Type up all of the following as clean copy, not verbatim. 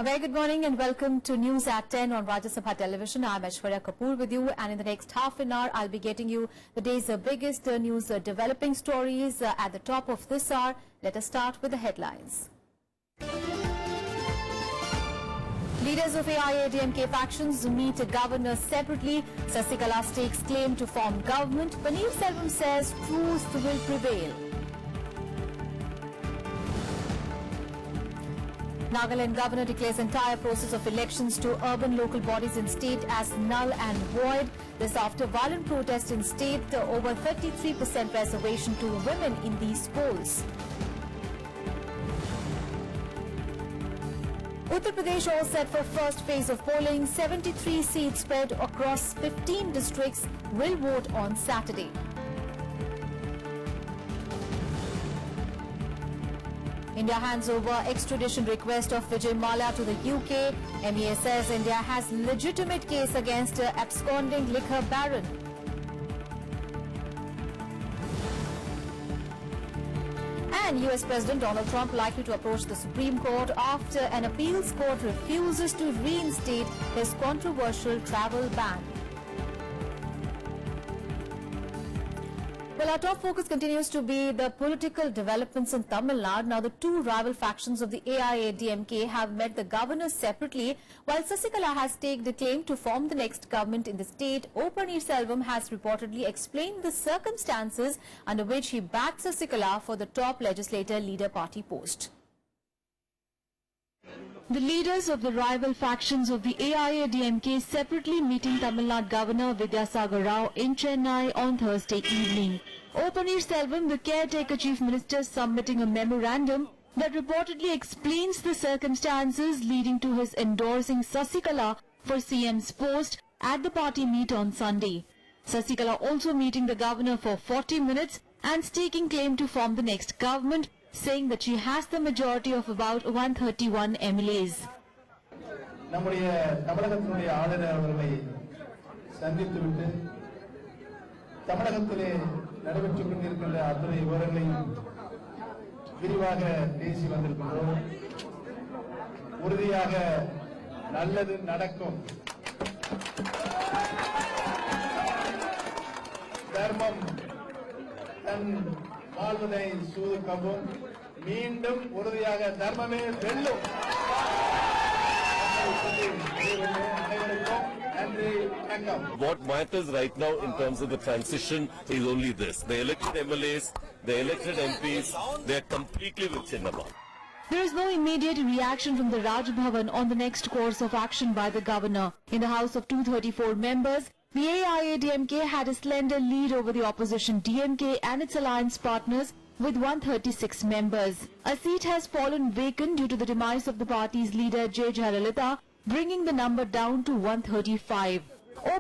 A very good morning and welcome to News at 10 on Rajya Sabha Television. I'm Aishwarya Kapoor with you, and in the next half an hour I'll be getting you the day's biggest news developing stories at the top of this hour. Let us start with the headlines. Leaders of AIADMK factions meet governors separately. Sasikala stakes claim to form government. Pannerselvam says truth will prevail. Nagaland governor declares entire process of elections to urban local bodies in state as null and void. This after violent protests in state, over 33% reservation to women in these polls. Uttar Pradesh all set for first phase of polling. 73 seats spread across 15 districts will vote on Saturday. India hands over extradition request of Vijay Mallya to the UK. MEA says India has legitimate case against absconding liquor baron. And US President Donald Trump likely to approach the Supreme Court after an appeals court refuses to reinstate his controversial travel ban. Well, our top focus continues to be the political developments in Tamil Nadu. Now, the two rival factions of the AIADMK have met the governors separately, while Sasikala has staked a claim to form the next government in the state. Pannerselvam has reportedly explained the circumstances under which he backed Sasikala for the top legislator leader party post. The leaders of the rival factions of the AIADMK separately meeting Tamil Nadu Governor Vidyasagar Rao in Chennai on Thursday evening. Pannerselvam, the caretaker chief minister, submitting a memorandum that reportedly explains the circumstances leading to his endorsing Sasikala for CM's post at the party meet on Sunday. Sasikala also meeting the governor for 40 minutes and staking claim to form the next government, saying that she has the majority of about 131 MLAs. நம்முடைய தமிழகத்தினுடைய ஆளுநர் அவர்களை சந்தித்துவிட்டு தமிழகத்திலே நடைபெற்றுக் கொண்டிருக்கின்ற அத்தனை விவரங்களையும் விரிவாக பேசி வந்திருக்கிறோம். உறுதியாக நல்லது நடக்கும். தர்மம் தன் வாழ்வதை சூதுக்கவும் மீண்டும் உறுதியாக தர்மமே வெல்லும். What matters right now in terms of the transition is only this. The elected MLAs, the elected MPs, they are completely with Chinnamma. There is no immediate reaction from the Raj Bhavan on the next course of action by the governor. In the House of 234 members, the AIADMK had a slender lead over the opposition DMK and its alliance partners with 136 members. A seat has fallen vacant due to the demise of the party's leader J. Jayalalitha, bringing the number down to 135.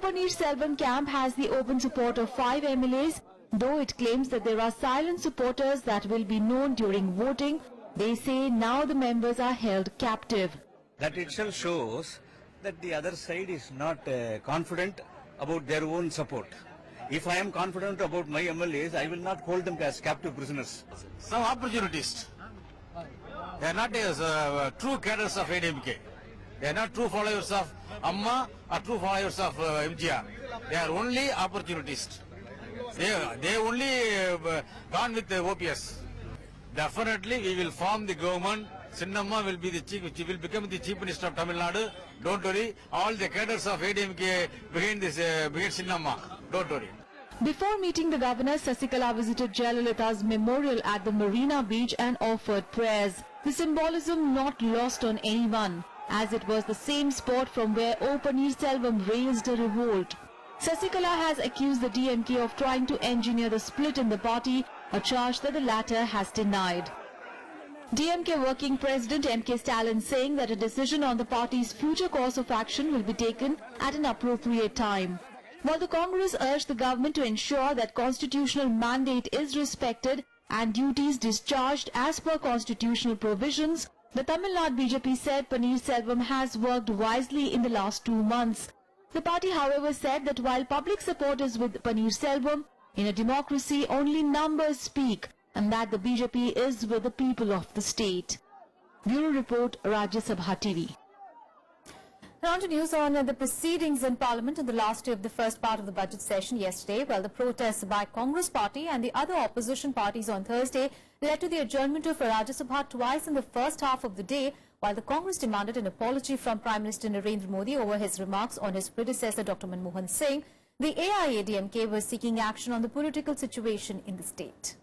Pannerselvam camp has the open support of 5 MLAs, though it claims that there are silent supporters that will be known during voting. They say now the members are held captive. That itself shows that the other side is not confident about their own support. If I am confident about my MLAs, I will not hold them as captive prisoners. Some opportunists. They are not true cadres of ADMK. They are not true followers of Amma or true followers of MGR. They are only opportunists. They only gone with the OPS. Definitely we will form the government. Chinnamma will be the chief, which will become the chief minister of Tamil Nadu. Don't worry, all the cadres of ADMK behind this, behind Chinnamma. Don't worry. Before meeting the governor, Sasikala visited Jayalalitha's memorial at the Marina Beach and offered prayers. The symbolism not lost on anyone, as it was the same spot from where Pannerselvam raised a revolt. Sasikala has accused the DMK of trying to engineer the split in the party, a charge that the latter has denied. DMK Working President M.K. Stalin saying that a decision on the party's future course of action will be taken at an appropriate time. While the Congress urged the government to ensure that constitutional mandate is respected and duties discharged as per constitutional provisions, the Tamil Nadu BJP said Pannerselvam has worked wisely in the last 2 months. The party, however, said that while public support is with Pannerselvam, in a democracy only numbers speak, and that the BJP is with the people of the state. Bureau Report, Rajya Sabha TV. On to news on the proceedings in Parliament on the last day of the first part of the budget session yesterday. Well, the protests by Congress party and the other opposition parties on Thursday led to the adjournment of Rajya Sabha twice in the first half of the day, while the Congress demanded an apology from Prime Minister Narendra Modi over his remarks on his predecessor Dr. Manmohan Singh. The AIADMK was seeking action on the political situation in the state.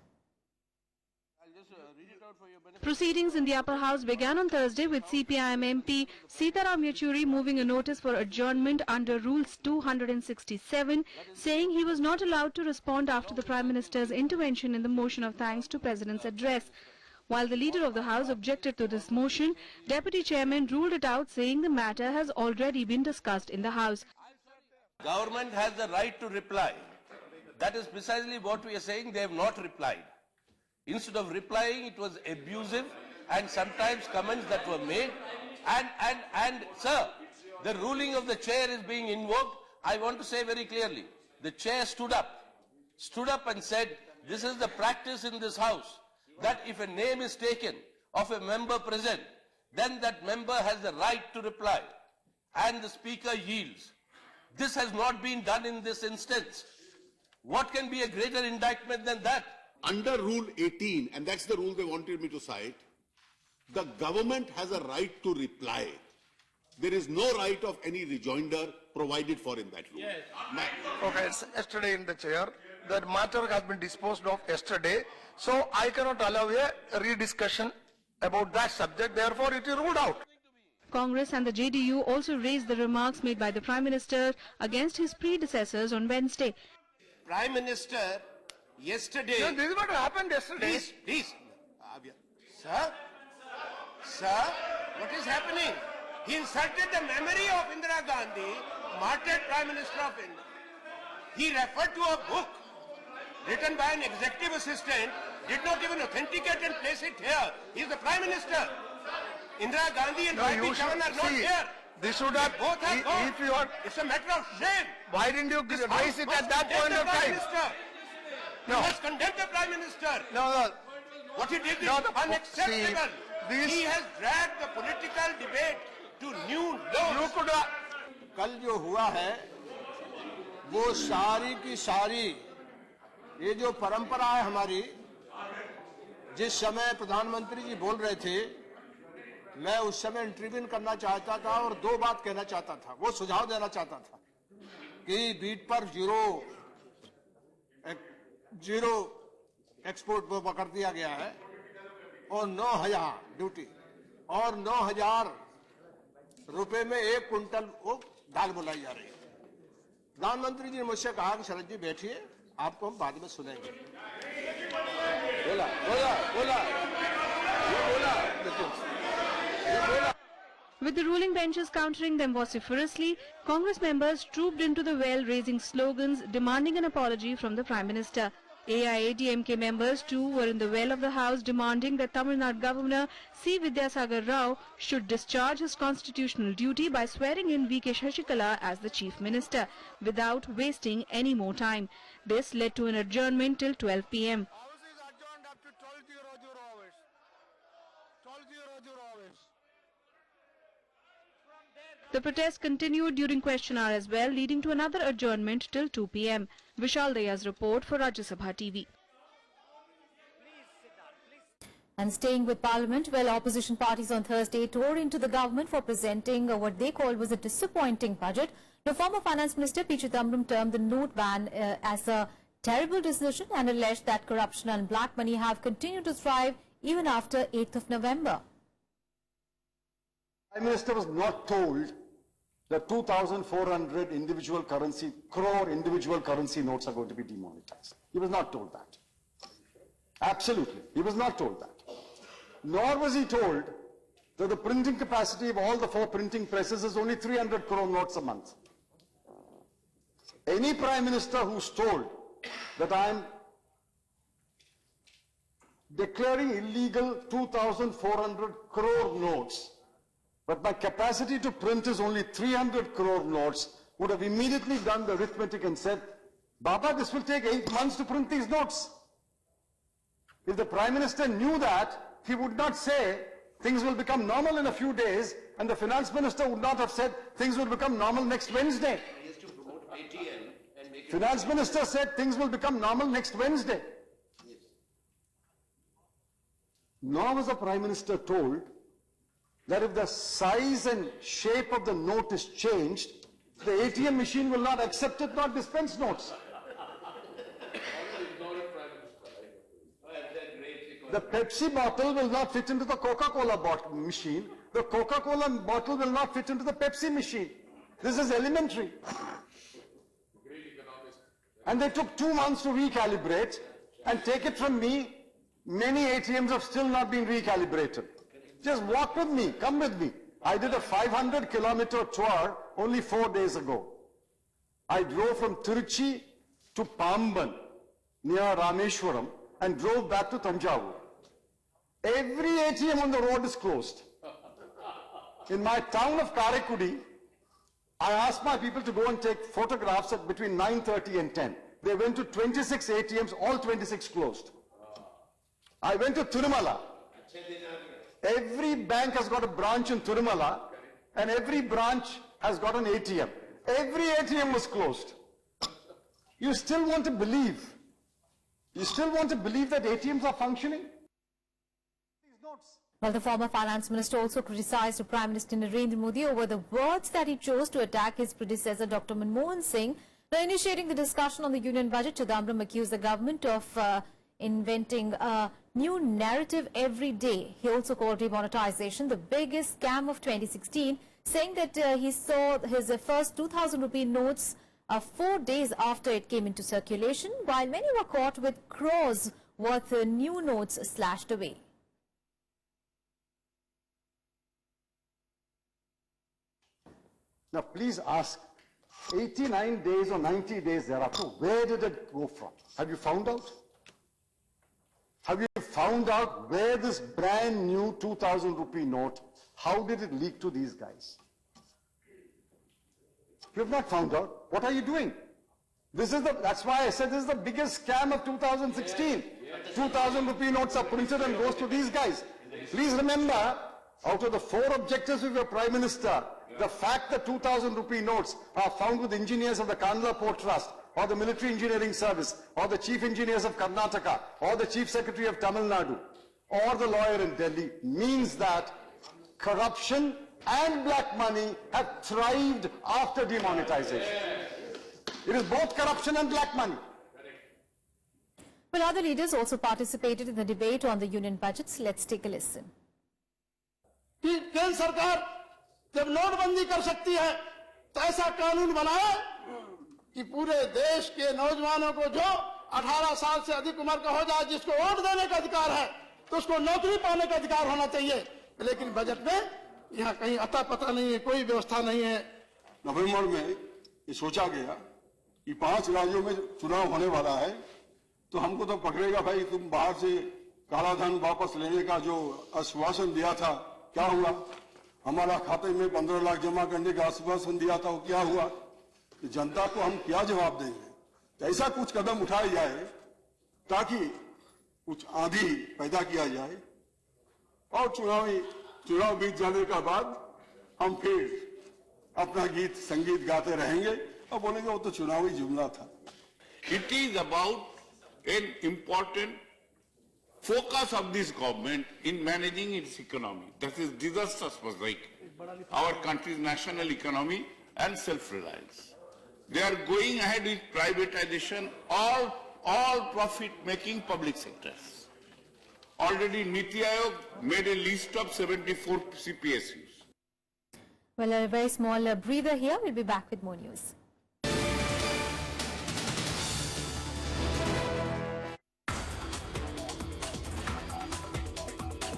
Proceedings in the upper house began on Thursday with CPIM MP Sitaram Yechuri moving a notice for adjournment under Rules 267, saying he was not allowed to respond after the Prime Minister's intervention in the motion of thanks to President's address. While the Leader of the House objected to this motion, Deputy Chairman ruled it out, saying the matter has already been discussed in the House. Government has the right to reply. That is precisely what we are saying. They have not replied. Instead of replying, it was abusive and sometimes comments that were made. And sir, the ruling of the chair is being invoked. I want to say very clearly, the chair stood up and said, this is the practice in this house, that if a name is taken of a member present, then that member has the right to reply. And the speaker yields. This has not been done in this instance. What can be a greater indictment than that? Under Rule 18, and that's the rule they wanted me to cite, the government has a right to reply. There is no right of any rejoinder provided for in that rule. Yes. Okay, it's yesterday in the chair. That matter has been disposed of yesterday. So I cannot allow a rediscussion about that subject. Therefore, it is ruled out. Congress and the JDU also raised the remarks made by the Prime Minister against his predecessors on Wednesday. Prime Minister, yesterday... No, this is what happened yesterday. Please. Sir, what is happening? He insulted the memory of Indira Gandhi, martyred Prime Minister of India. He referred to a book written by an executive assistant, did not even authenticate and place it here. He is the Prime Minister. Indira Gandhi and Rajiv Chavan are not here. This should have, both are gone. If you are, it's a matter of shame. Why didn't you raise it at that point of time? No. You must condemn the Prime Minister. No. What he did is unacceptable. He has dragged the political debate to new lows. You could have... कल जो हुआ है वो सारी की सारी ये जो परंपरा है हमारी, जिस समय प्रधानमंत्री जी बोल रहे थे, मैं उस समय इंटरवीन करना चाहता था और दो बात कहना चाहता था, वो सुझाव देना चाहता था कि बीट पर जीरो एक्सपोर्ट वो पकड़ दिया गया है और 9,000 ड्यूटी और 9,000 रुपए में 1 कुंटल वो दाल बुलाई जा रही है। प्रधानमंत्री जी ने मुझसे कहा कि शरद जी बैठिए, आपको हम बाद में सुनेंगे। With the ruling benches countering them vociferously, Congress members trooped into the well raising slogans demanding an apology from the Prime Minister. AIADMK members too were in the well of the House demanding that Tamil Nadu Governor C. Vidyasagar Rao should discharge his constitutional duty by swearing in VK Sasikala as the Chief Minister without wasting any more time. This led to an adjournment till 12 p.m. House is adjourned up to 12:00 hours. 12:00 hours. The protest continued during question hour as well, leading to another adjournment till 2 p.m. Vishal Daya's report for Rajya Sabha TV. And staying with Parliament, well, opposition parties on Thursday tore into the government for presenting what they called was a disappointing budget. The former Finance Minister P. Chidambaram termed the note ban as a terrible decision and alleged that corruption and black money have continued to thrive even after 8th of November. Prime Minister was not told that 2,400 crore individual currency notes are going to be demonetized. He was not told that. Absolutely. He was not told that. Nor was he told that the printing capacity of all the 4 printing presses is only 300 crore notes a month. Any Prime Minister who's told that I am declaring illegal 2,400 crore notes, but my capacity to print is only 300 crore notes, would have immediately done the arithmetic and said, Baba, this will take 8 months to print these notes. If the Prime Minister knew that, he would not say things will become normal in a few days, and the finance minister would not have said things will become normal next Wednesday. Finance minister said things will become normal next Wednesday. Nor was the Prime Minister told that if the size and shape of the note is changed, the ATM machine will not accept it, not dispense notes. The Pepsi bottle will not fit into the Coca-Cola bottle machine. The Coca-Cola bottle will not fit into the Pepsi machine. This is elementary. And they took 2 months to recalibrate, and take it from me, many ATMs have still not been recalibrated. Just walk with me, come with me. I did a 500-kilometer tour only 4 days ago. I drove from Tiruchi to Pamban, near Rameshwaram, and drove back to Tanjavur. Every ATM on the road is closed. In my town of Karaikudi, I asked my people to go and take photographs at between 9:30 and 10. They went to 26 ATMs, all 26 closed. I went to Tirumala. Every bank has got a branch in Tirumala, and every branch has got an ATM. Every ATM was closed. You still want to believe? You still want to believe that ATMs are functioning? These notes. Well, the former finance minister also criticized the Prime Minister Narendra Modi over the words that he chose to attack his predecessor, Dr. Manmohan Singh. Now, initiating the discussion on the union budget, Chidambaram accused the government of inventing a new narrative every day. He also called demonetization the biggest scam of 2016, saying that he saw his first 2,000 rupee notes 4 days after it came into circulation, while many were caught with crores worth new notes slashed away. Now please ask, 89 days or 90 days thereafter, where did it go from? Have you found out? Have you found out where this brand new 2,000 rupee note, how did it leak to these guys? You have not found out. What are you doing? That's why I said this is the biggest scam of 2016. 2,000 rupee notes are printed and goes to these guys. Please remember, out of the 4 objectives of your Prime Minister, the fact that 2,000 rupee notes are found with engineers of the Kandla Port Trust, or the Military Engineering Service, or the Chief Engineers of Karnataka, or the Chief Secretary of Tamil Nadu, or the lawyer in Delhi, means that corruption and black money have thrived after demonetization. It is both corruption and black money. Well, other leaders also participated in the debate on the union budgets. Let's take a listen. केंद्र सरकार जब नोटबंदी कर सकती है तो ऐसा कानून बनाए कि पूरे देश के नौजवानों को जो 18 साल से अधिक उम्र का हो जाए, जिसको वोट देने का अधिकार है, तो उसको नौकरी पाने का अधिकार होना चाहिए। लेकिन बजट में यहाँ कहीं अता पता नहीं है, कोई व्यवस्था नहीं है। नवंबर में ये सोचा गया कि 5 राज्यों में चुनाव होने वाला है, तो हमको तो पकड़ेगा भाई, तुम बाहर से काला धन वापस लेने का जो आश्वासन दिया था, क्या हुआ? हमारा खाते में 15 लाख जमा करने का आश्वासन दिया था, वो क्या हुआ? तो जनता को हम क्या जवाब देंगे? तो ऐसा कुछ कदम उठाया जाए ताकि कुछ आंधी पैदा किया जाए, और चुनाव बीत जाने का बाद हम फिर अपना गीत संगीत गाते रहेंगे और बोलेंगे वो तो चुनावी जुमला था। It is about an important focus of this government in managing its economy. That is disastrous mosaic, our country's national economy and self-reliance. They are going ahead with privatization, all profit-making public sectors. Already Niti Aayog made a list of 74 CPSUs. Well, a very small breather here. We'll be back with more news.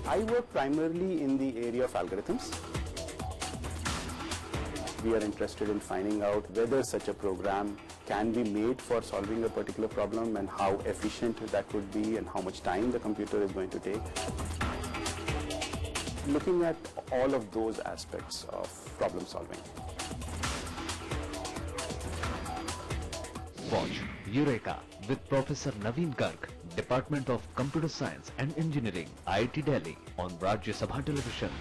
I work primarily in the area of algorithms. We are interested in finding out whether such a program can be made for solving a particular problem and how efficient that would be and how much time the computer is going to take. Looking at all of those aspects of problem solving. Watch Eureka with Professor Naveen Garg, Department of Computer Science and Engineering, IIT Delhi, on Rajya Sabha Television.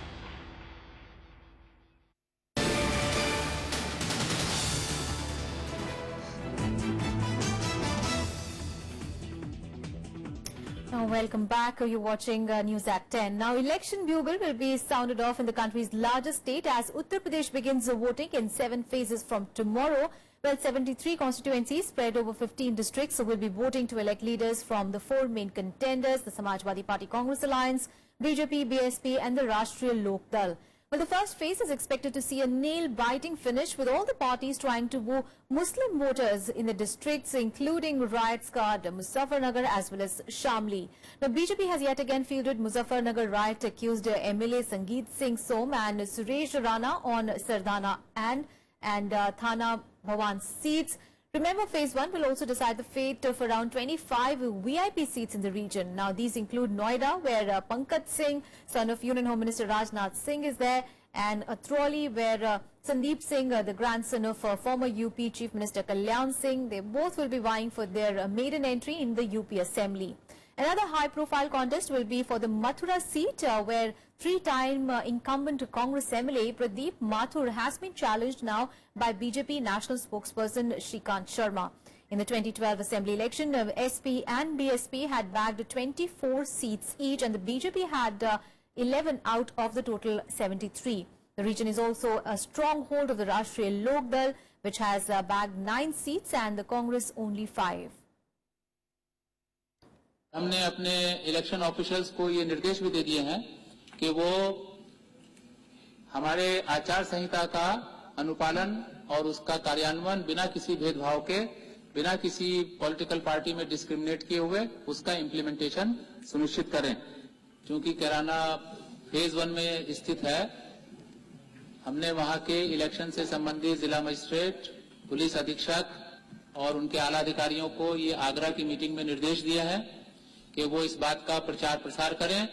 Welcome back. You're watching News at 10. Now, election bugle will be sounded off in the country's largest state as Uttar Pradesh begins voting in 7 phases from tomorrow. Well, 73 constituencies spread over 15 districts will be voting to elect leaders from the 4 main contenders, the Samajwadi Party Congress Alliance, BJP, BSP and the Rashtriya Lok Dal. Well, the first phase is expected to see a nail-biting finish with all the parties trying to woo Muslim voters in the districts, including riot-scarred Muzaffarnagar as well as Shamli. Now, BJP has yet again fielded Muzaffarnagar riot-accused MLA Sangeet Singh Som and Suresh Rana on Sardana and Thana Bhawan seats. Remember, Phase 1 will also decide the fate of around 25 VIP seats in the region. Now, these include Noida, where Pankaj Singh, son of Union Home Minister Rajnath Singh, is there, and Atrauli, where Sandeep Singh, the grandson of former UP Chief Minister Kalyan Singh, they both will be vying for their maiden entry in the UP Assembly. Another high-profile contest will be for the Mathura seat, where 3-time incumbent Congress MLA Pradeep Mathur has been challenged now by BJP national spokesperson Shrikant Sharma. In the 2012 Assembly election, SP and BSP had bagged 24 seats each, and the BJP had 11 out of the total 73. The region is also a stronghold of the Rashtriya Lok Dal, which has bagged 9 seats, and the Congress only 5. हमने अपने election officials को ये निर्देश भी दे दिए हैं कि वो हमारे आचार संहिता का अनुपालन और उसका कार्यान्वयन बिना किसी भेदभाव के, बिना किसी पॉलिटिकल पार्टी में डिस्क्रिमिनेट किए हुए उसका इम्प्लीमेंटेशन सुनिश्चित करें। क्योंकि कैराना फेज 1 में स्थित है, हमने वहां के इलेक्शन से संबंधित जिला मजिस्ट्रेट, पुलिस अधीक्षक और उनके आला अधिकारियों को ये आगरा की मीटिंग में निर्देश दिए हैं कि वो इस बात का प्रचार प्रसार करें,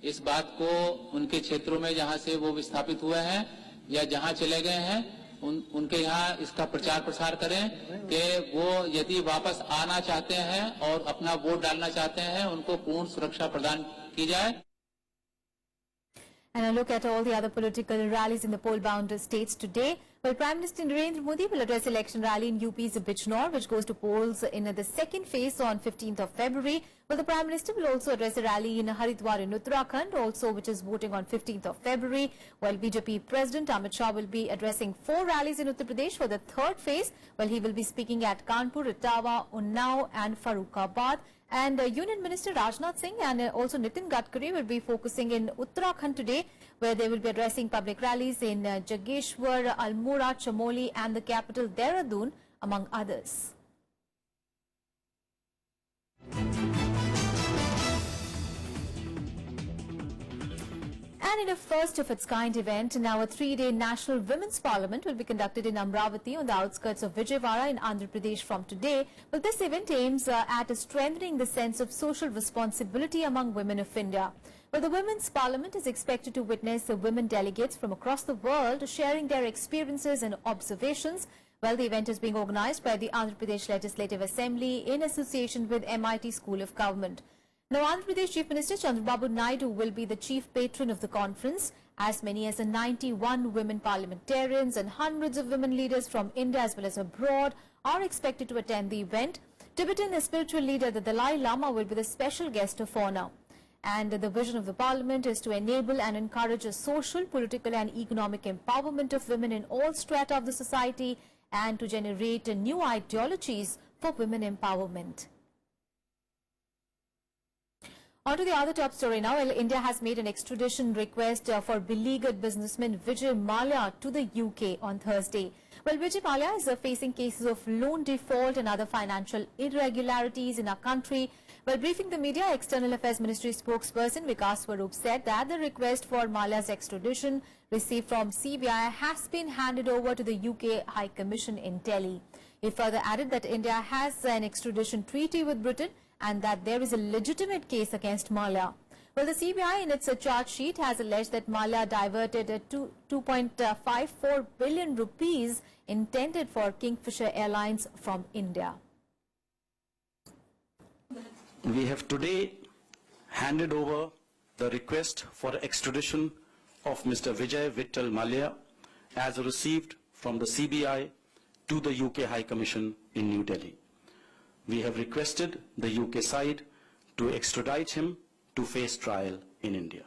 इस बात को उनके क्षेत्रों में जहां से वो विस्थापित हुए हैं या जहां चले गए हैं उनके यहाँ इसका प्रचार प्रसार करें कि वो यदि वापस आना चाहते हैं और अपना वोट डालना चाहते हैं, उनको पूर्ण सुरक्षा प्रदान की जाए। And a look at all the other political rallies in the poll-bound states today. Well, Prime Minister Narendra Modi will address election rally in UP's Bijnor, which goes to polls in the second phase on 15th of February. Well, the Prime Minister will also address a rally in Haridwar in Uttarakhand, also which is voting on 15th of February. While BJP President Amit Shah will be addressing 4 rallies in Uttar Pradesh for the third phase. Well, he will be speaking at Kanpur, Itawa, Unnao and Farrukhabad. And Union Minister Rajnath Singh and also Nitin Gadkari will be focusing in Uttarakhand today, where they will be addressing public rallies in Jageshwar, Almora, Chamoli and the capital Dehradun, among others. And in a first-of-its-kind event, now a 3-day National Women's Parliament will be conducted in Amravati on the outskirts of Vijayawada in Andhra Pradesh from today. Well, this event aims at strengthening the sense of social responsibility among women of India. Well, the Women's Parliament is expected to witness the women delegates from across the world sharing their experiences and observations. Well, the event is being organized by the Andhra Pradesh Legislative Assembly in association with MIT School of Government. Now, Andhra Pradesh Chief Minister Chandrababu Naidu will be the chief patron of the conference. As many as 91 women parliamentarians and hundreds of women leaders from India as well as abroad are expected to attend the event. Tibetan spiritual leader the Dalai Lama will be the special guest of honor. And the vision of the parliament is to enable and encourage a social, political and economic empowerment of women in all strata of the society and to generate new ideologies for women empowerment. On to the other top story now. Well, India has made an extradition request for beleaguered businessman Vijay Mallya to the UK on Thursday. Well, Vijay Mallya is facing cases of loan default and other financial irregularities in our country. While briefing the media, External Affairs Ministry spokesperson Vikas Swarup said that the request for Mallya's extradition received from CBI has been handed over to the UK High Commission in Delhi. He further added that India has an extradition treaty with Britain and that there is a legitimate case against Mallya. Well, the CBI in its charge sheet has alleged that Mallya diverted 2.54 billion rupees intended for Kingfisher Airlines from India. We have today handed over the request for extradition of Mr. Vijay Mallya as received from the CBI to the UK High Commission in New Delhi. We have requested the UK side to extradite him to face trial in India.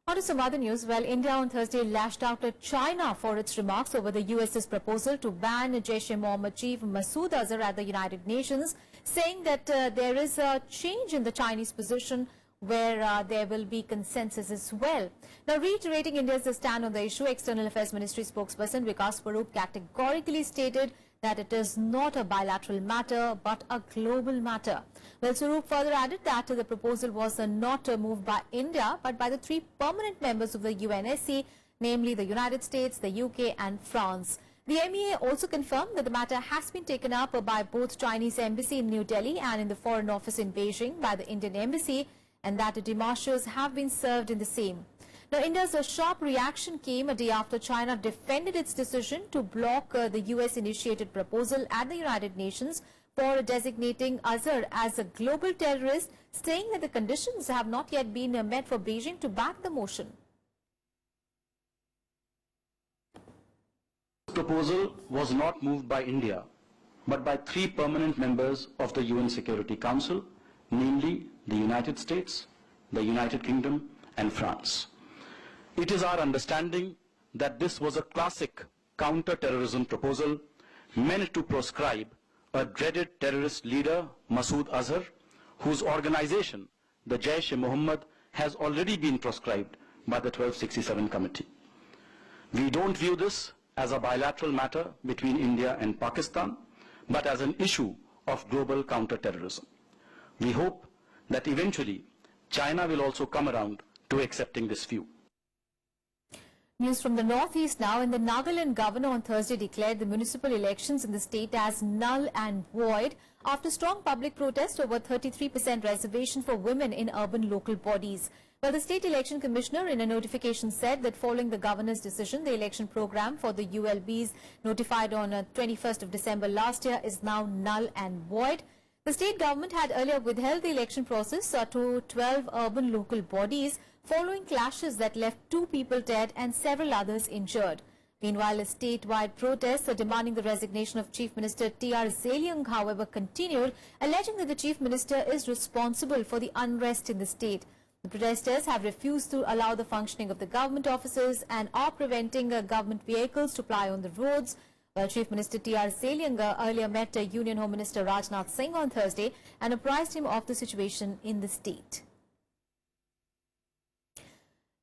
On to some other news. Well, India on Thursday lashed out at China for its remarks over the US's proposal to ban Jaish-e-Mohammed chief Masood Azhar at the United Nations, saying that there is a change in the Chinese position where there will be consensus as well. Now, reiterating India's stand on the issue, External Affairs Ministry spokesperson Vikas Swarup categorically stated that it is not a bilateral matter but a global matter. Well, Swarup further added that the proposal was not moved by India but by the 3 permanent members of the UNSC, namely the United States, the UK and France. The MEA also confirmed that the matter has been taken up by both Chinese Embassy in New Delhi and in the Foreign Office in Beijing by the Indian Embassy, and that demarches have been served in the same. Now, India's sharp reaction came a day after China defended its decision to block the US-initiated proposal at the United Nations for designating Azhar as a global terrorist, saying that the conditions have not yet been met for Beijing to back the motion. The proposal was not moved by India, but by 3 permanent members of the UN Security Council, namely the United States, the United Kingdom and France. It is our understanding that this was a classic counter-terrorism proposal meant to proscribe a dreaded terrorist leader, Masood Azhar, whose organization, the Jaish-e-Mohammed, has already been proscribed by the 1267 Committee. We don't view this as a bilateral matter between India and Pakistan, but as an issue of global counter-terrorism. We hope that eventually China will also come around to accepting this view. News from the northeast now. In the Nagaland, governor on Thursday declared the municipal elections in the state as null and void after strong public protest over 33% reservation for women in urban local bodies. Well, the state election commissioner in a notification said that following the governor's decision, the election program for the ULBs notified on 21st of December last year is now null and void. The state government had earlier withheld the election process to 12 urban local bodies following clashes that left 2 people dead and several others injured. Meanwhile, a statewide protest demanding the resignation of Chief Minister T.R. Zeliang, however, continued, alleging that the Chief Minister is responsible for the unrest in the state. The protesters have refused to allow the functioning of the government offices and are preventing government vehicles to ply on the roads. Chief Minister T.R. Zeliang earlier met Union Home Minister Rajnath Singh on Thursday and apprised him of the situation in the state.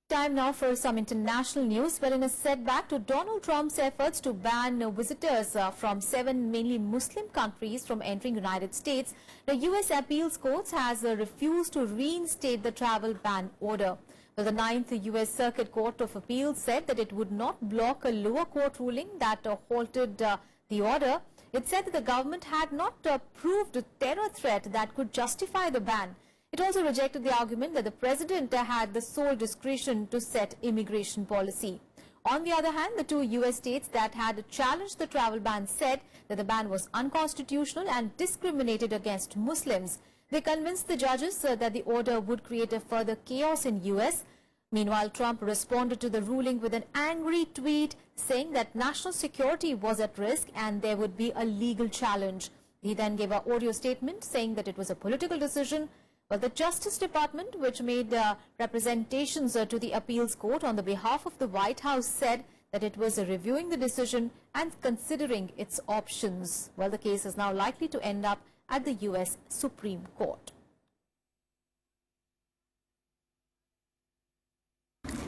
Time now for some international news. Well, in a setback to Donald Trump's efforts to ban visitors from 7 mainly Muslim countries from entering United States, the U.S. appeals courts has refused to reinstate the travel ban order. Well, the 9th U.S. Circuit Court of Appeals said that it would not block a lower court ruling that halted the order. It said that the government had not proved a terror threat that could justify the ban. It also rejected the argument that the president had the sole discretion to set immigration policy. On the other hand, the 2 U.S. states that had challenged the travel ban said that the ban was unconstitutional and discriminated against Muslims. They convinced the judges that the order would create a further chaos in U.S. Meanwhile, Trump responded to the ruling with an angry tweet saying that national security was at risk and there would be a legal challenge. He then gave an audio statement saying that it was a political decision. But the Justice Department, which made representations to the appeals court on the behalf of the White House, said that it was reviewing the decision and considering its options. Well, the case is now likely to end up at the U.S. Supreme Court.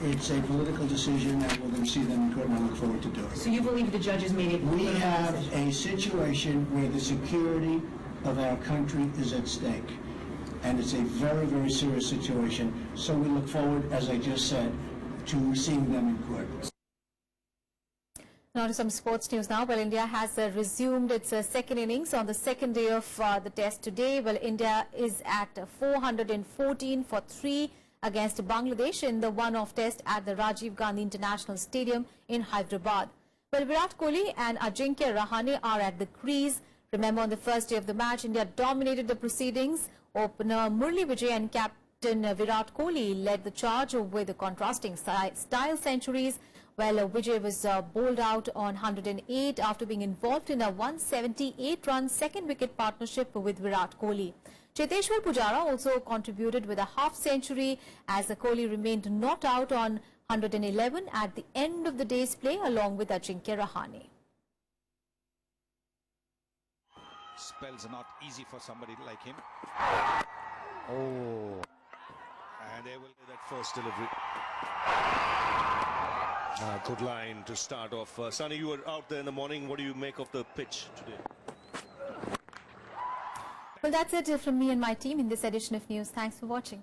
It's a political decision, and we're going to see them in court, and I look forward to doing it. So you believe the judges made it? We have a situation where the security of our country is at stake, and it's a very, very serious situation. So we look forward, as I just said, to seeing them in court. Now to some sports news now. Well, India has resumed its second innings on the second day of the test today. Well, India is at 414 for 3 against Bangladesh in the one-off test at the Rajiv Gandhi International Stadium in Hyderabad. Well, Virat Kohli and Ajinkya Rahane are at the crease. Remember, on the first day of the match, India dominated the proceedings. Opener Vijay and captain Virat Kohli led the charge with contrasting style centuries. Well, Vijay was bowled out on 108 after being involved in a 178-run second-wicket partnership with Virat Kohli. Cheteshwar Pujara also contributed with a half-century as Kohli remained not out on 111 at the end of the day's play along with Ajinkya Rahane. Spells are not easy for somebody like him. Oh, and there will be that first delivery. Good line to start off. Sunny, you were out there in the morning. What do you make of the pitch today? Well, that's it from me and my team in this edition of News. Thanks for watching.